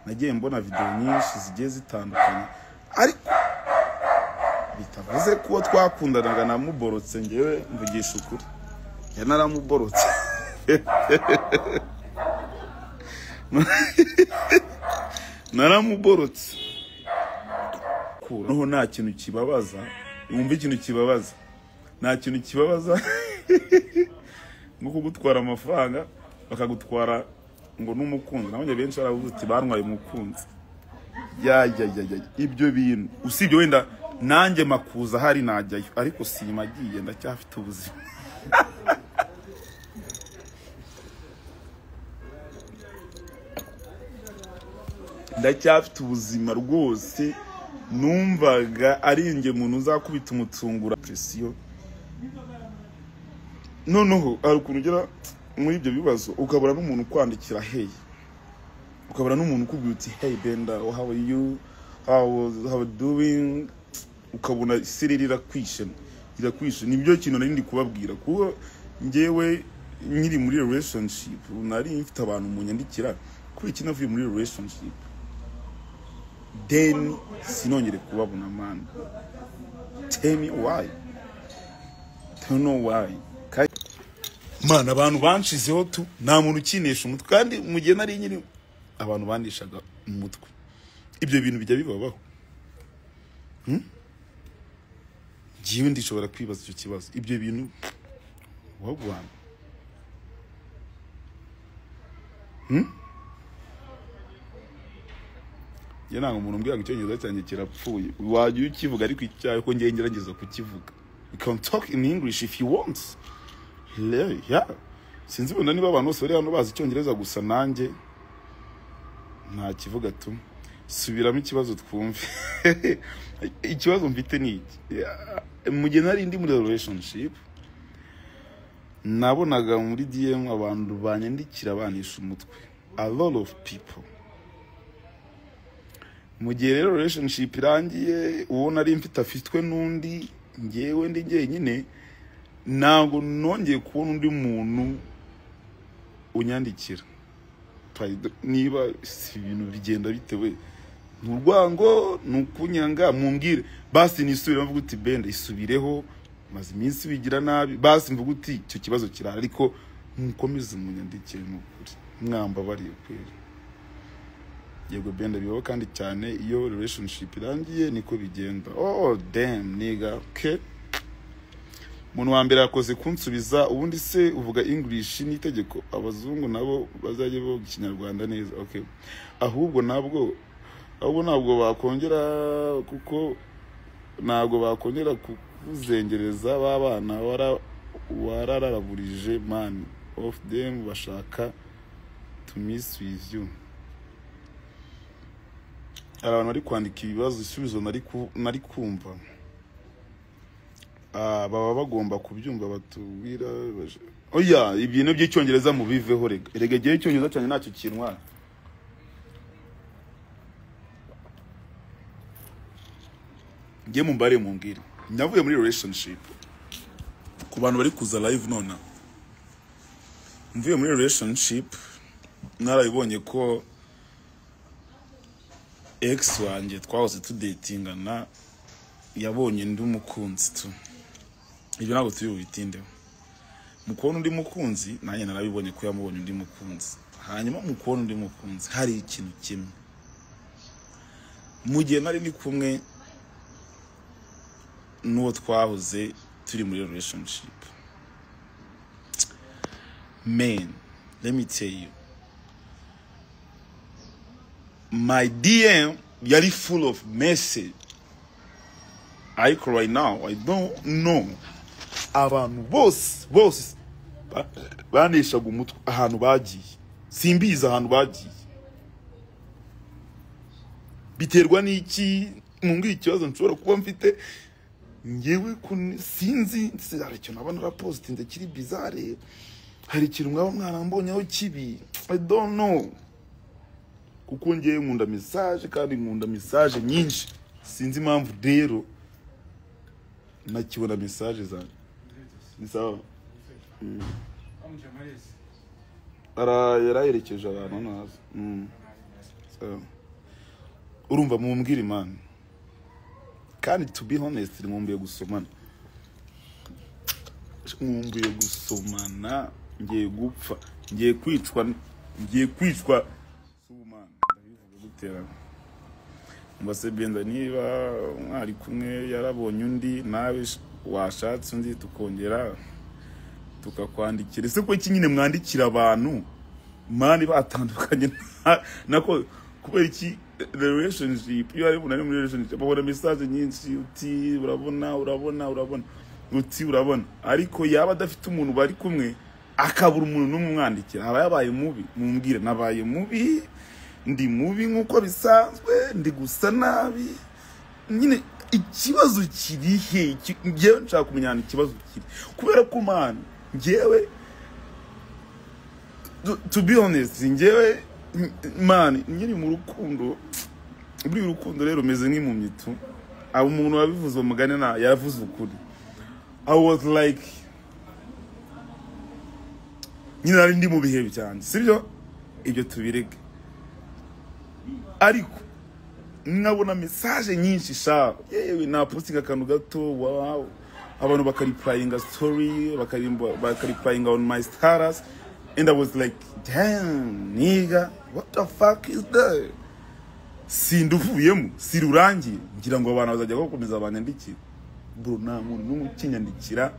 nagiye mbona video nyinshi zigiye zitandukanye ariko bitavuze ko twakundanaga namuborotse ngewe mvugisha ukuri naramuborotse naramuborotse noneho nta kintu kibabaza wumva ikintu kibabaza nta kintu kibabaza ngo kugutwara amafaranga bakagutwara ngo n'umukunzi nabonye benshi baravuze ati barwaye umukunzi ya ibyo bintu usibye wenda nanjye makuza hari najyayo ariko simagiye ndacyafite ubuzima ndacyafite ubuzima rwose numvaga ari nge muntu uzakubita umutsungura presiyo noneho ari kunugera muri ibyo bibazo ukabura n'umuntu kwandikira hey ukabura n'umuntu kubwira uti hey Benda how are you how doing ukabona siririra kwishe nibyo kintu nari ndi kubabwira kuko ngewe nyiri muri relationship nari mfite abantu munyandikira kuko ikinavuye muri relationship then sinongere kubabona man tell me why don't know why mana abantu banshizeho tu nta muntu ukinesha umutwe kandi mu gihe nari nyiri abantu bandishaga umutwe ibyo bintu bijya bibabaho giye ndishobora kwibaza icyo kibazo ibyo bintu wagwana ntabwo umuntu mbwira ngo icyongereza cyanjye kirapfuye wajya ukivuga ariko icyawe ko ngiye ngerageza kukivuga you can talk in English if you want yeah sinzi bunda niba abantu bose bari hano bazi icyongereza gusa nanjye nta kivuga tu subiramo ikibazo twumve ikibazo mfite ni iki mu gihe nari ndi muri relationship nabonaga muri DM abantu banyandikira banisha umutwe a lot of people mu gihe rero relationship irangiye uwo nari mfite afitwe n'undi ngewe ndi njyenyine ntabwo nongeye kubona undi muntu unyandikira niba si ibintu bigenda bitewe n'urwango nukunyanga mumbwire basi nisubire mvuga uti Benda isubireho maze iminsi bigira nabi basi mvuga uti icyo kibazo kirara ariko mukomeze munyandikire n'ukuri mwamba bari kweri yego Benda bibaho kandi cyane iyo relationship irangiye niko bigenda oh damn nigga okay umuntu wa mbere yakoze kunsubiza ubundi se uvuga English n'itegeko abazungu nabo bazajye bo Kinyarwanda neza okay ahubwo ntabwo bakongera kuko ntabwo bakongera kuzengereza babana wararaburije man of them bashaka to miss with you abantu bari kwandika ibibazo isubizo nari kumva baba bagomba kubyumva batubwira oya ibintu by'icyongereza mu biveho rega giye icyongereza cyane ntacyo kinwa ngiye mu mbare mumbwira nyavuye muri relationship ku bantu bari kuza live nona mvuye muri relationship narabibonye ko ex wanjye twahoze tudatingana yabonye ndi umukunzi tu ibyo ntabwo turi bubitindeho mu kubona undi mukunzi nanjye narabibonye ko yamubonye undi mukunzi hanyuma mu kubona undi mukunzi hari ikintu kimwe mu gihe nari ndi kumwe n'uwo twahoze turi muri relationship man let me tell you my DM yari full of message right now I don't know abantu bose banishaga umutwe ahantu bagiye simbiza ahantu bagiye biterwa n'iki mumbwira ikibazo nshobora kuba mfite ngewe sinzi hari ikintu nabona rapostinze kiri bizarre hari ikintu mwaba mwarambonyeho kibi I don't know kuko ngewe nkunda message kandi nkunda message nyinshi sinzi impamvu rero nakibona message zanjye ni sawa yaraherekeje abantu nazo urumva mumbwira Imana kandi to be honest nkumbuye gusomana ngiye gupfa ngiye kwicwa subumana ndabivuga gutera mbase Benda niba mwari kumwe yarabonye undi nawe washatse undi tukongera tukakwandikira ese ko kinyine mwandikira abantu mani batandukanye nako kubera iki relationship iyo ari muri relationship babona message nyinshi uti urabona uti urabona ariko yaba adafite umuntu bari kumwe akabura umuntu n'umwandikira aba yabaye mubi mumbwire nabaye mubi ndi mubi nkuko bisanzwe ndi gusa nabi nyine ikibazo kirihe ngewe nshaka kumenyana ikibazo kiri kubera ko man ngewe to be honest ngewe man nyiri mu rukundo buri rukundo rero meze nk'impumyi tu abo umuntu wabivuze umugane na yavuze ukuri I was like nyine nari ndi mu bihe cyane sibyo ibyo tubireke ariko nkabona message nyinshi sha yewe na posting akantu gato wow abantu bakariplyinga story bakariplyinga on my status and I was like damn nigga what the fuck is that sinduvuyemo sirurangiye ngira ngo abantu bazajya gukomeza abanyandikira bro nta muntu n'umukinyandikira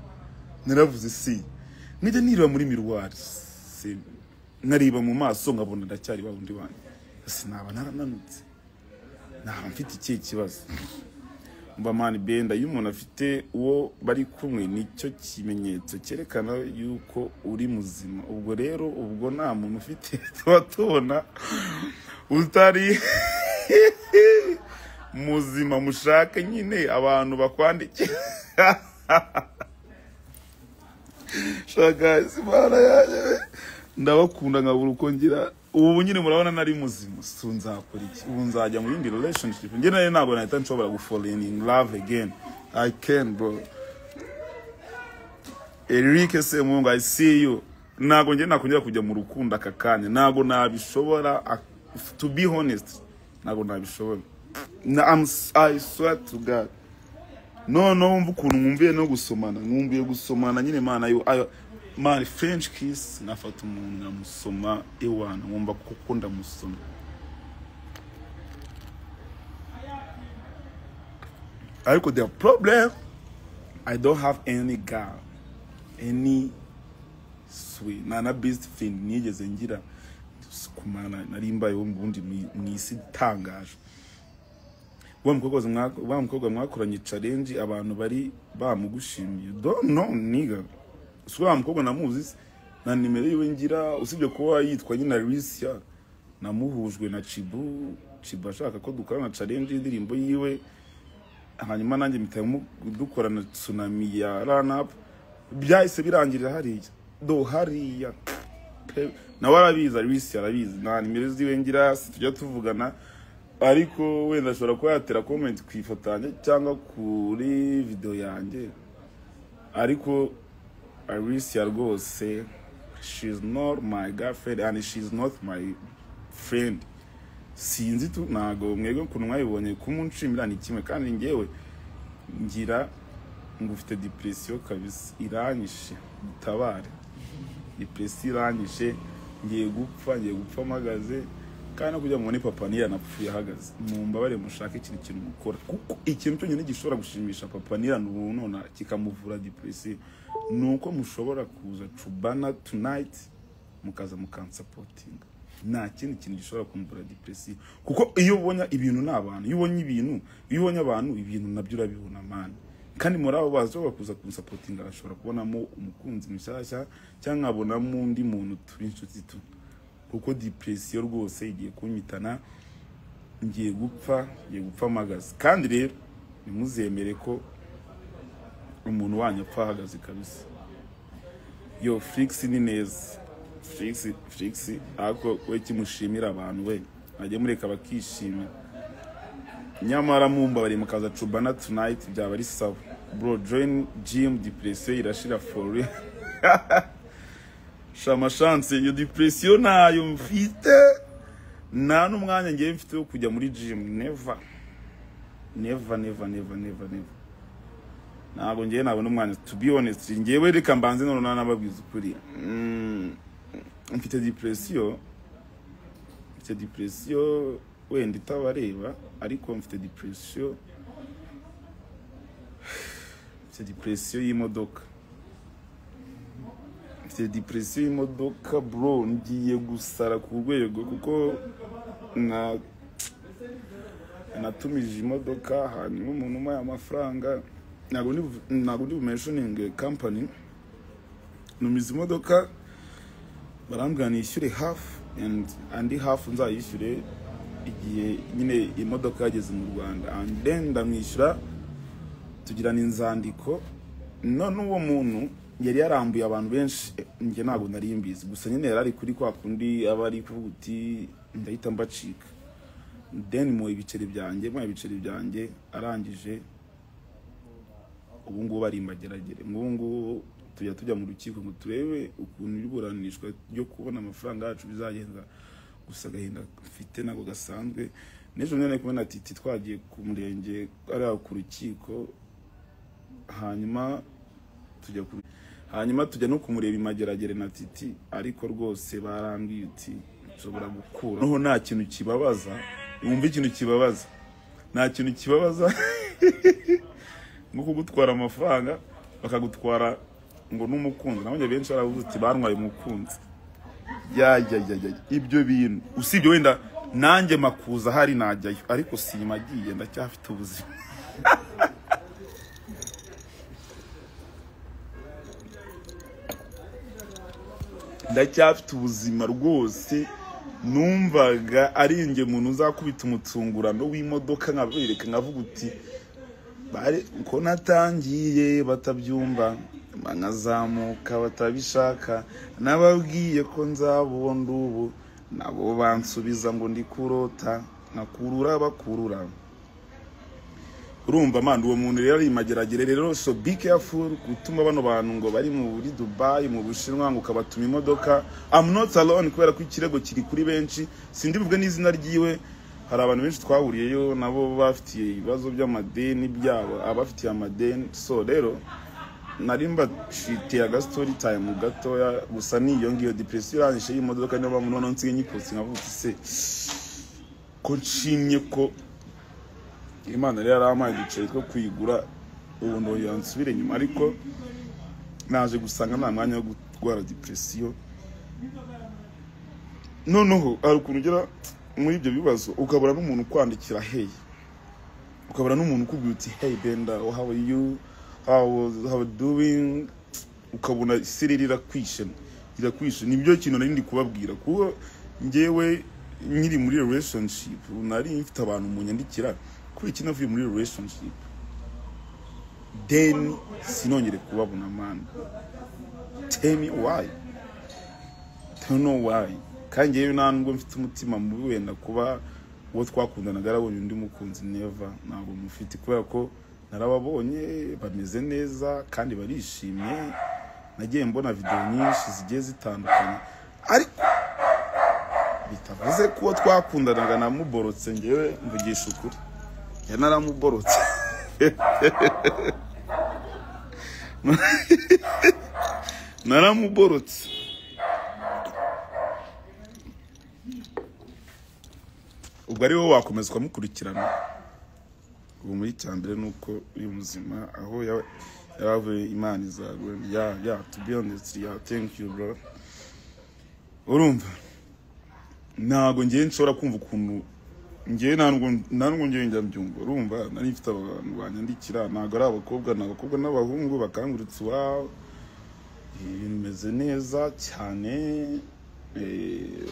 naravuze si nijye niriba muri miroir nariba mu maso nkabona ndacyari babundi wanyu sinaba narananutse naba mfite iki kibazo mba man Benda iyo umuntu afite uwo bari kumwe nicyo kimenyetso cyerekana yuko uri muzima ubwo rero ubwo nta muntu ufite tubona utari muzima mushake nyine abantu bakwandikira shaka simana yaje ndabakunda nkabura uko ngira ubu nyine murabona nari muzima sunzakora iki ubu nzajya mu yindi relationship nge nayo ntabwo nahita nshobora gufall in love again I can bro Eric Semungu I see you ntabwo nge nakongera kujya mu rukundo aka kanya ntabwo nabishobora to be honest ntabwo nabishobora I swear to God no umva ukuntu mwumviye no gusomana mwumviye gusomana nyine mana yo man French kiss nafata umuntu namusoma ewana nkumva kuko ndamusoma ariko the problem I don't have any girl any sweet na best friend nigeze ngira kumana narimbaye wo mbundi mwisi tangaje wa mukobwa mwakoranye challenge abantu bari bamugushimiye don't know nigga swa mukobwa namuzi na nimero yiwe ngira usibye ko yitwa nyina Alicia namuhujwe na Chibu ashaka ko dukorana challenge indirimbo yiwe hanyuma nanjye mpitamu dukorana tsunami ya run up byahise birangirira hariya na warabiza Alicia arabizi na nimero ziwe ngira tujya tuvugana ariko wenda ashobora ko yatera comment kwifatanya cyangwa kuri video yanjye ariko Alicia rwose she's not my girlfriend and she's not my friend sinzi tu nago mwego kuntu mwayibonye kumunshimira ni kimwe kandi ngewe ngira ngufite depression kabisa iranyishe mutabare depression iranyishe ngiye gupfa magaze kandi kujya mu papa niya napfuye hagaze mumbabare mushaka ikintu gukora kuko ikintu cyo nyine gishobora gushimisha papa niya none kikamuvura depression nuko mushobora kuza Chubana tonight mukaza mukansupporting nta kintu gishobora kumvura depression kuko iyo ubonye ibintu n'abantu iyo ubonye abantu ibintu nabyo urabibona man kandi muri abo bazo bakuza kunsupporting arashobora kubonamo umukunzi mushyashya cyangwa abonamo undi muntu twinshuti tu kuko depression rwose igiye kunmitana ngiye gupfa magazi kandi rero nimuzemere ko umuntu wanyu apfa hagaze kabisa yo Flix ni neza Flix ako we kimushimira abantu we ajye mureka bakishimira nyamara mumba bari mukaza Chubana tonight byaba ari sawa bro join gym depression irashira for real shama chance yo depression nayo mfite nta n'umwanya ngiye mfite wo kujya muri gym. Never. Ntabwo ngiye nabona umwanya, to be honest. Ngiyewe reka mbanze none nababwiza ukuri. Mfite depression wenda itabareba, ariko mfite depression y'imodoka. Mfite depression y'imodoka bro, ngiye gusara ku rwego kuko natumije imodoka hanyuma umuntu umaye amafaranga, ntabwo ndi mentioning company, numize imodoka barambwira nishyure half and half nzayishyure igihe nyine imodoka yageze mu Rwanda, and then ndamwishyura tugirana inzandiko. None uwo muntu yari yarambuye abantu benshi, nge ntabwo nari mbizi, gusa nyine yari ari kuri kwa kundi aba ari kuvuga uti ndahita mbacika. Then mu ibiceri byanjye arangije ubu ngubu bari mageragere. Ngubu tujya mu rukiko ngo turebe ukuntu iburanishwa ryo kubona amafaranga yacu bizagenda. Gusa gahinda mfite nako gasanzwe. Nejo none kubona Titi twagiye ku murenge ari ku rukiko, hanyuma tujya no kumureba imageragere na Titi, ariko rwose barambwiye uti nshobora gukura. Noho nta kintu kibabaza, umva ikintu kibabaza, nta kintu kibabaza nko kugutwara amafaranga bakagutwara ngo n'umukunzi. Nabonye benshi baravuze uti barwaye umukunzi. Ibyo bintu usibye wenda nanjye makuza hari najyayo, ariko simagiye ndacyafite ubuzima. Ndacyafite ubuzima rwose. Numvaga ari nge muntu uzakubita umutsungurano w'imodoka nkabereka nkavuga uti bare ko natangiye batabyumva, nkazamuka batabishaka, nababwiye ko nzabonda ubu nabo bansubiza ngo ndi kurota, nakurura bakurura. Urumva mandi uwo muntu rero imageragere. Rero so be careful gutuma bano bantu ngo bari muri Dubai mu Bushinwa ngo kabatuma imodoka. I'm not alone kubera ko ikirego kiri kuri benshi, sindi bivuga n'izina ryiwe. Hari abantu benshi twahuriyeyo nabo bafitiye ibibazo by'amadeni byabo, abafitiye amadeni. So rero narimba shite aga story time gatoya, gusa niyo ngiyo depression yanishe y'imodoka niyo bamuntu none nsiye nyiposti nkavuga se ko nshimye ko Imana rero aramaye ducere two kwigura ubu ndo yansubire nyuma, ariko naje gusanga nta mwanya wo gutwara depression. Noneho ari ukuntu ugera muri ibyo bibazo ukabura n'umuntu kwandikira hey, ukabura n'umuntu ukubwira uti hey Benda, how are you, how doing, ukabona isiriri irakwishe. Nibyo kintu nari ndi kubabwira kuko ngewe nyiri muri relationship nari mfite abantu munyandikira kuri iki navuye muri relationship, then sinongere kubabona man. Tell me why? Don't know why. Kandi yewe ntabwo mfite umutima mubi wenda kuba uwo twakundanaga arabonye undi mukunzi. Never. Ntabwo mufite kubera ko narababonye bameze neza kandi barishimye. Nagiye mbona video nyinshi zigiye zitandukanye, ariko bitavuze ko twakundanaga namuborotse. Ngewe mvugisha ukuri, naramuborotse. Naramuborotse. Ubwo ari wowe wakomeza kumukurikirana. Ubu muri cyambere nuko uyu muzima aho yaravuye Imana izagwe. To be honest, thank you bro. Urumva ntago ngiye nshobora kumva ukuntu ngiye ntabwo ngiye njya mbyumva. Urumva nari mfite abantu banyandikira, ntago ari abakobwa n'abahungu bakanguritse iwabo, bimeze neza cyane.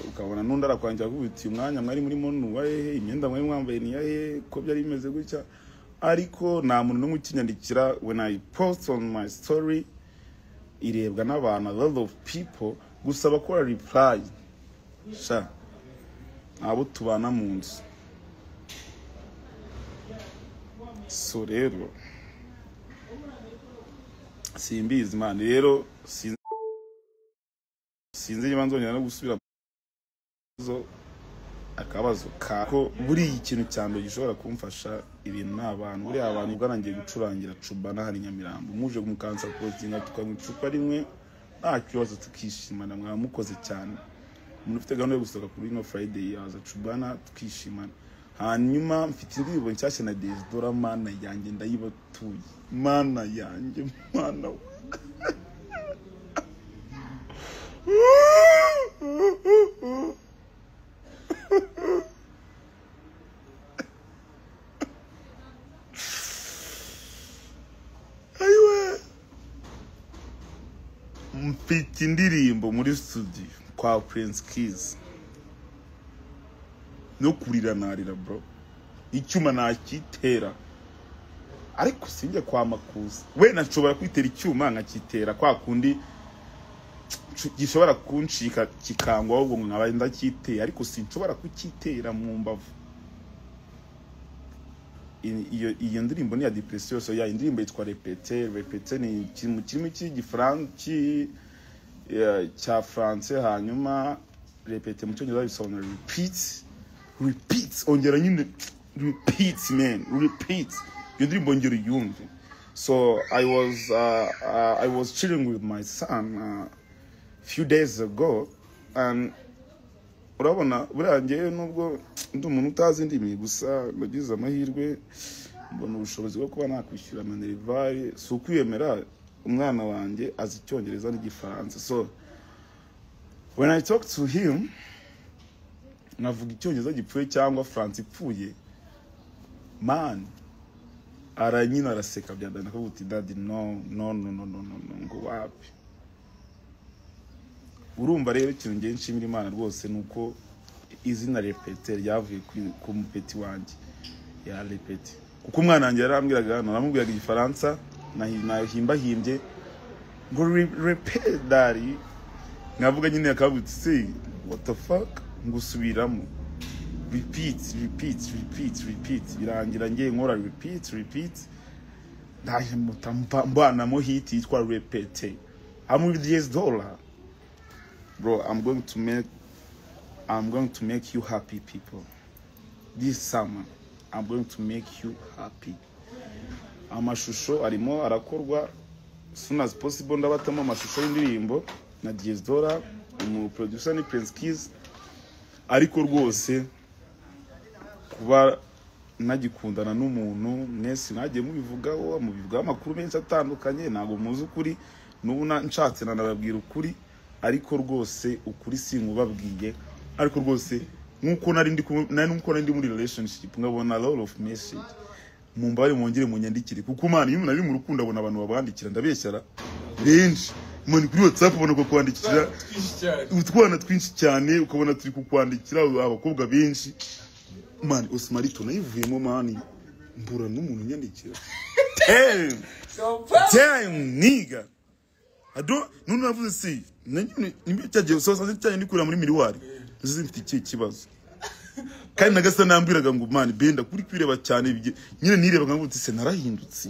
Ukabona n'undi arakwangira kubuti umwanya mwari muri muntu wahe, imyenda mwari mwambaye ni yahe, ko byari bimeze gutya. Ariko nta muntu n'umwe ukinyandikira. When I post on my story irebwa n'abantu, a lot of people, gusa bakora reply sha abo tubana mu nzu. So rero simbizi man, rero sinzi niba nzongera no gusubira zo, akabazo ko buri ikintu cyambere gishobora kumfasha ibintu n'abantu buri abantu bwarangiye gucurangira Cubana hari Nyamirambo muje mukansa postinga tukanywa icupa rimwe nta kibazo tukishimana mwamukoze cyane umuntu ufite gahunda yo gusohoka kuri no Friday yaza Cubana tukishimana hanyuma mfite indirimbo nshyashya na Desdora mana yanjye ndayibatuye mana yanjye mana mfite indirimbo muri studio kwa Prince Keys no kurira narira bro icyuma nakitera ariko sinjye kwa Makuza we nashobora kwitera icyuma nkakitera kwa kundi gishobora kunshika kikangwa ahubwo nkaba ndakiteye ariko sinshobora kukitera mu mbavu iyo ndirimbo ni ya depression so ya indirimbo yitwa Répéter ni mu kirimi cy'igifaransa cya français hanyuma Répéter mu cyongereza bisobanura repeat ongera nyine repeat man repeat iyo ndirimbo ngero yumve so I was chilling with my son few days ago and urabona burangiye nubwo ndi umuntu utazi indimi gusa nagize amahirwe mbona ubushobozi bwo kuba nakwishyura manerivare so kwiyemera umwana wanjye azi icyongereza n'igifaransa so when I talk to him navuga icyongereza gipfuye cyangwa France ipfuye man aranyina araseka byandana akavuga daddy no ngo wapi urumva rero ikintu ngiye nshimira Imana rwose nuko izina Répéter ryavuye ku mupeti wanjye ya Répéter kuko umwana wanjye yarambwiraga naramubwiraga igifaransa nahimbahimbye ngo Répéter dari ngavuga nyine akavuga say what the fuck ngusubiramo repeat birangira ngiye nkora repeat ndaje mbana mo hit yitwa Répéter I'm with $10 bro I'm going to make you happy people this summer I'm going to make you happy amashusho arimo arakorwa soon as possible ndabatamo amashusho y'indirimbo na $10 umu producer ni Prince Keys ariko rwose kuba nagikundana n'umuntu mwese nagiye mubivugaho amakuru menshi atandukanye ntago muzi ukuri n'ubu nshatse nanababwira ukuri ariko rwose ukuri sinkubabwiye ariko rwose nkuko nari ndi muri relationship ngabona a lot of message mumbare mwongere munyandikire kuko Imana iyo nari mu rukundo abona abantu babandikira ndabeshyara benshi mani kuri WhatsApp ubona ko kwandikira utwana twinshi cyane ukabona turi kukwandikira abakobwa benshi man Osmarito nayivuyemo mani mbura n'umuntu nyandikira damn nigga none navuze si nimbe cyagiye sosa cyane nikura muri miliwari zifite iki kibazo kandi nagasa nambwiraga ngo man benda kuri kwireba cyane nyine nirebaga ngo se narahindutse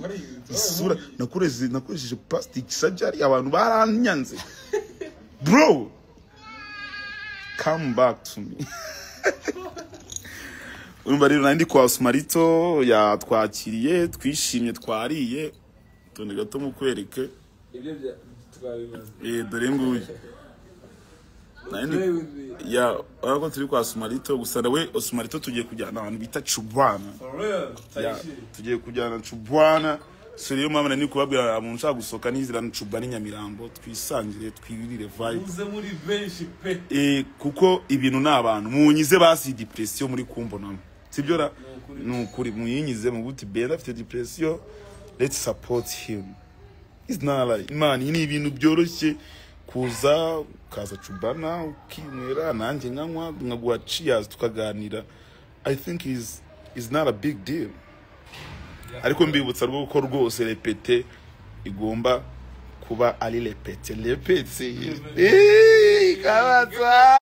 isura nakoresheje plastic surgery abantu baranyanze bro come back to me urumva rero nandi kwa Osmarito ya twakiriye twishimye twariye tonde gato mu kwereke ibyo twabimaze dore nguye ya ariko turi kwa Osmarito gusa nawe Osmarito tugiye kujyana abantu bita Cubana tugiye kujyana Cubana so rero mama nani kubabwira umuntu ushaka gusoka n'izira Cubana Nyamirambo twisangire twirire vibe muze muri benshi pe kuko ibintu n'abantu munyize basi depression muri kumbonamo sibyo ra nukuri muyinyize mu buti benda afite depression let's support him it's not like man ni ibintu byoroshye kuza kaza Cubana ukinywera nanjye nkanywa nkaguha cheers tukaganira I think is not a big deal ariko mbibutsa rwo ko rwose Répéter igomba kuba ari Répéter kabaza